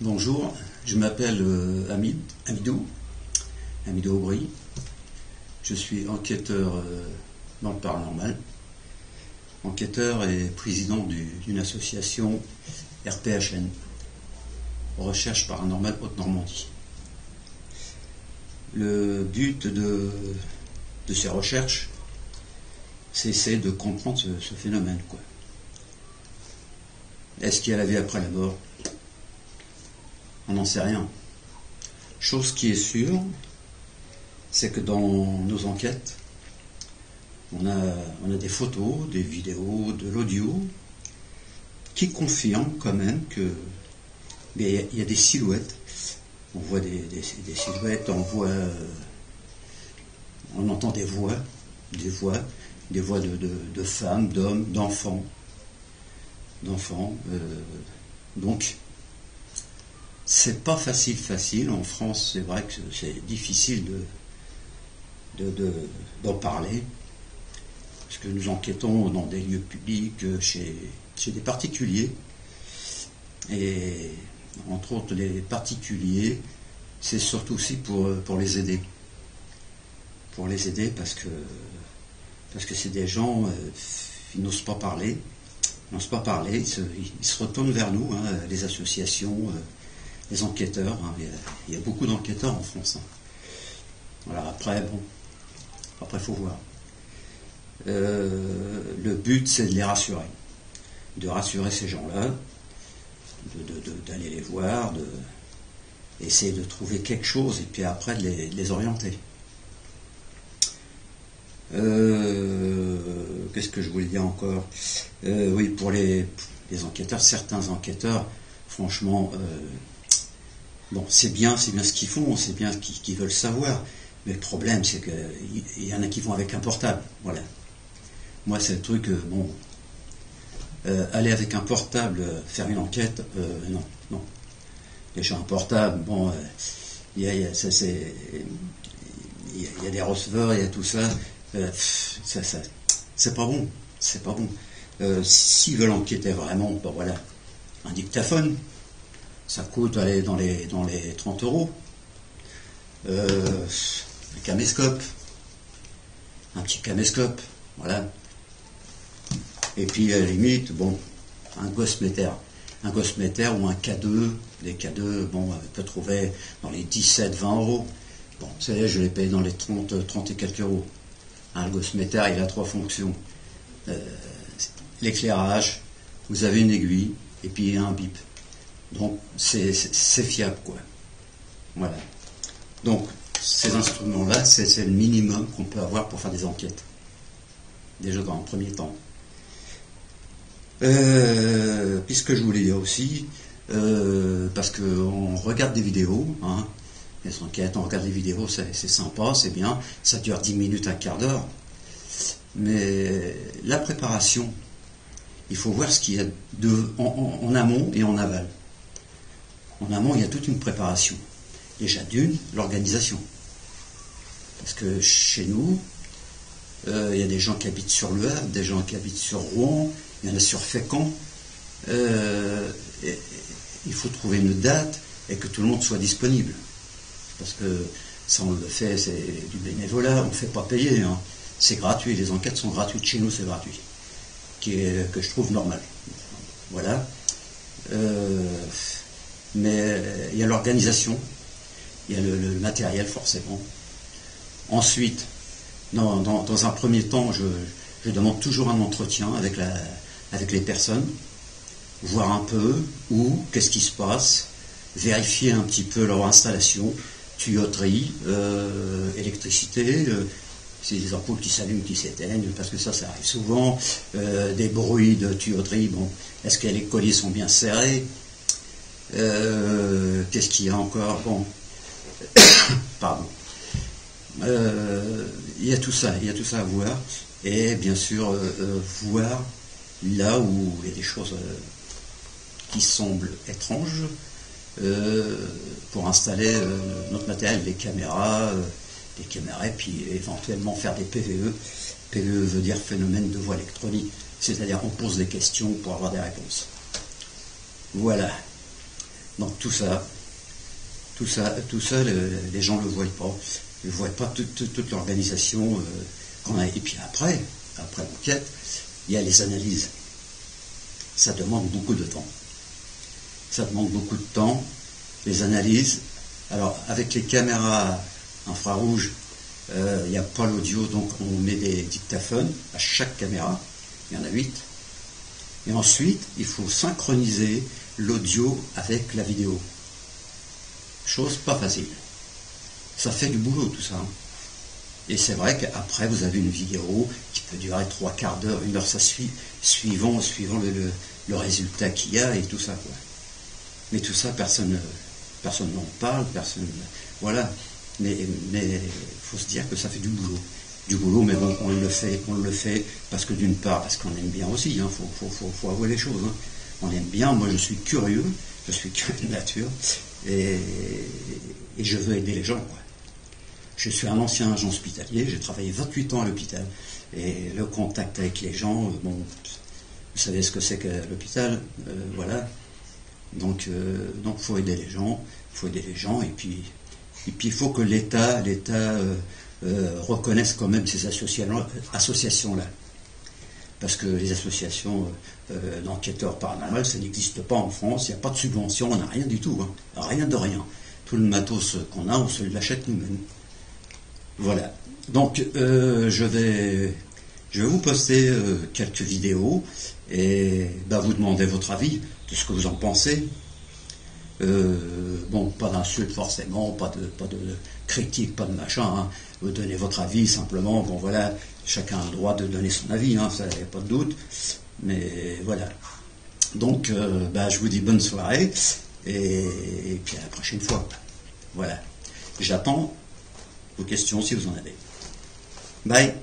Bonjour, je m'appelle Amidou Aubry. Je suis enquêteur dans le paranormal, enquêteur et président d'une association RPHN, Recherche Paranormale Haute-Normandie. Le but de ces recherches, c'est essayer de comprendre ce phénomène, quoi. Est-ce qu'il y a la vie après la mort? On n'en sait rien. Chose qui est sûre, c'est que dans nos enquêtes, on a des photos, des vidéos, de l'audio qui confirment quand même que il y a des silhouettes. On voit des silhouettes, on entend des voix de femmes, d'hommes, d'enfants. Donc, c'est pas facile. En France, c'est vrai que c'est difficile d'en parler, parce que nous enquêtons dans des lieux publics, chez des particuliers, et entre autres les particuliers, c'est surtout aussi pour les aider. Pour les aider parce que c'est des gens, ils n'osent pas parler, ils se retournent vers nous, les associations, les enquêteurs, il y a beaucoup d'enquêteurs en France. Voilà, après faut voir. Le but, c'est de les rassurer, de rassurer ces gens-là, d'aller les voir, d'essayer de trouver quelque chose et puis après de les orienter. Qu'est-ce que je voulais dire encore? Oui, pour les enquêteurs, certains enquêteurs, franchement, bon, c'est bien ce qu'ils font, c'est bien ce qu'ils veulent savoir, mais le problème, c'est qu'il y en a qui vont avec un portable, voilà. Moi, c'est le truc, aller avec un portable faire une enquête, non. Déjà un portable, bon, il y a des receveurs, il y a tout ça, c'est pas bon, s'ils veulent enquêter vraiment, ben voilà, un dictaphone, ça coûte dans les 30 €. Un caméscope, un petit caméscope, voilà. Et puis à la limite, bon, un Gosmeter ou un K2, les K2, bon, on peut trouver dans les 17-20 €. Bon, ça y est, je l'ai payé dans les 30 et quelques euros. Le Gosmeter, il a 3 fonctions. L'éclairage, vous avez une aiguille, et puis un bip. Donc, c'est fiable, quoi. Voilà. Donc, ces instruments-là, c'est le minimum qu'on peut avoir pour faire des enquêtes. Déjà dans un premier temps. Puisque je voulais dire aussi, parce qu'on regarde des vidéos, les enquêtes, on regarde des vidéos, c'est sympa, c'est bien, ça dure 10 minutes, un quart d'heure. Mais la préparation, il faut voir ce qu'il y a en amont et en aval. En amont, il y a toute une préparation. Déjà l'organisation. Parce que chez nous, il y a des gens qui habitent sur Le Havre, des gens qui habitent sur Rouen, il y en a sur Fécamp. Il faut trouver une date et que tout le monde soit disponible. Parce que ça, on le fait, c'est du bénévolat, on ne fait pas payer. C'est gratuit, les enquêtes sont gratuites. Chez nous, c'est gratuit. Que je trouve normal. Voilà. Mais il y a l'organisation, il y a le matériel forcément. Ensuite, dans un premier temps, je demande toujours un entretien avec les personnes, voir un peu qu'est-ce qui se passe, vérifier un petit peu leur installation, tuyauterie, électricité, c'est des ampoules qui s'allument, qui s'éteignent, parce que ça arrive souvent, des bruits de tuyauterie, bon, est-ce que les colliers sont bien serrés? Qu'est-ce qu'il y a encore? Bon, pardon. Il y a tout ça à voir, et bien sûr voir là où il y a des choses qui semblent étranges, pour installer notre matériel, les caméras, et puis éventuellement faire des PVE. PVE veut dire phénomène de voix électronique, c'est-à-dire on pose des questions pour avoir des réponses. Voilà. Donc tout ça, les gens ne le voient pas. Ils ne voient pas toute l'organisation qu'on a. Et puis après l'enquête, il y a les analyses. Ça demande beaucoup de temps. Ça demande beaucoup de temps, les analyses. Alors, avec les caméras infrarouges, il n'y a pas l'audio, donc on met des dictaphones à chaque caméra. Il y en a 8. Et ensuite, il faut synchroniser l'audio avec la vidéo. Chose pas facile. Ça fait du boulot, tout ça. Et c'est vrai qu'après, vous avez une vidéo qui peut durer 3/4 d'heure, 1 heure, ça suivant le résultat qu'il y a et tout ça, quoi. Mais tout ça, personne n'en parle, personne... Voilà. Mais faut se dire que ça fait du boulot. Du boulot, mais bon, on le fait parce que d'une part, parce qu'on aime bien aussi, hein, faut avouer les choses. Hein. On aime bien, moi je suis curieux de nature, et je veux aider les gens, quoi. Je suis un ancien agent hospitalier, j'ai travaillé 28 ans à l'hôpital, et le contact avec les gens, bon, vous savez ce que c'est que l'hôpital, voilà. Donc faut aider les gens, et puis il faut que l'État reconnaisse quand même ces associations-là. Parce que les associations d'enquêteurs paranormaux, ça n'existe pas en France, il n'y a pas de subvention, on n'a rien du tout, hein, rien de rien. Tout le matos qu'on a, on se l'achète nous-mêmes. Voilà. Donc je vais vous poster quelques vidéos et vous demander votre avis de ce que vous en pensez. Bon, pas d'insulte forcément, pas de critique, pas de machin, hein. Vous donnez votre avis simplement, bon voilà, chacun a le droit de donner son avis, hein, ça n'y a pas de doute, mais voilà. Donc je vous dis bonne soirée et puis à la prochaine fois. Voilà. J'attends vos questions si vous en avez. Bye.